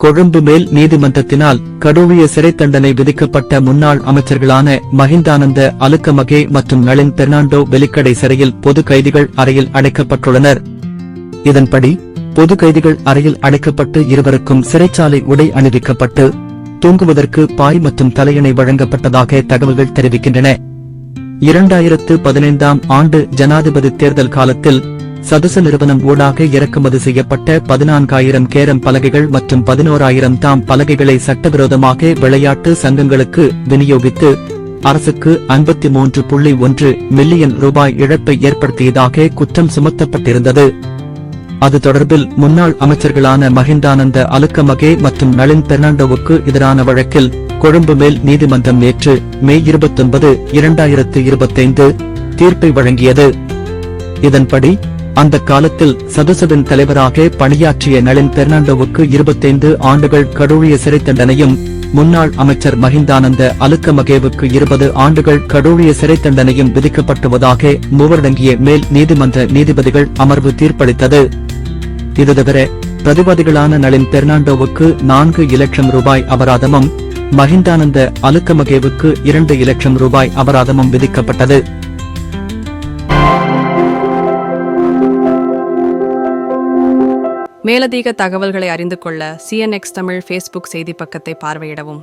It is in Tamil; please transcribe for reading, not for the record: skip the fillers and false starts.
கொழும்பு மேல் நீதிமன்றத்தினால் கடூழிய சிறை தண்டனை விதிக்கப்பட்ட முன்னாள் அமைச்சர்களான மஹிந்தானந்த அலுக்கமகே மற்றும் நளின் பெர்னாண்டோ வெலிக்கடை சிறையில் பொது கைதிகள் அறையில் அடைக்கப்பட்டுள்ளனர். இதன்படி பொது கைதிகள் அறையில் அடைக்கப்பட்டு இருவருக்கும் சிறைச்சாலை உடை அணிவிக்கப்பட்டு தூங்குவதற்கு பாய் மற்றும் தலையணை வழங்கப்பட்டதாக தகவல்கள் தெரிவிக்கின்றன. 2015ஆம் ஆண்டு ஜனாதிபதி தேர்தல் காலத்தில் சதுச நிறுவனம் ஊடாக இறக்குமதி செய்யப்பட்ட 14,000 கேரம் பலகைகள் மற்றும் 11,000 தாம் பலகைகளை சட்டவிரோதமாக விளையாட்டு சங்கங்களுக்கு விநியோகித்து அரசுக்கு 53.1 மில்லியன் ரூபாய் இழப்பை ஏற்படுத்தியதாக குற்றம் சுமத்தப்பட்டிருந்தது. அது தொடர்பில் முன்னாள் அமைச்சர்களான மஹிந்தானந்த அலுக்கமகே மற்றும் நளின் பெர்னாண்டோவுக்கு எதிரான வழக்கில் கொழும்பு மேல் நீதிமன்றம் நேற்று மே 29, 2025 தீர்ப்பை வழங்கியது. இதன்படி அந்த காலத்தில் சதுசவின் தலைவராக பணியாற்றிய நளின் பெர்னாண்டோவுக்கு 25 ஆண்டுகள் கடூழிய சிறை தண்டனையும், முன்னாள் அமைச்சர் மஹிந்தானந்த அலுக்கமகேவுக்கு 20 ஆண்டுகள் கடூழிய சிறை தண்டனையும் விதிக்கப்பட்டுவதாக மூவரடங்கிய மேல் நீதிமன்ற நீதிபதிகள் அமர்வு தீர்ப்பளித்தது. இது தவிர பிரதிவாதிகளான நளின் பெர்னாண்டோவுக்கு 4 இலட்சம் ரூபாய் அபராதமும், மஹிந்தானந்த அலுக்கமகேவுக்கு 2 இலட்சம் ரூபாய் அபராதமும் விதிக்கப்பட்டது. மேலதிக தகவல்களை அறிந்து கொள்ள CNX தமிழ் ஃபேஸ்புக் செய்தி பக்கத்தை பார்வையிடவும்.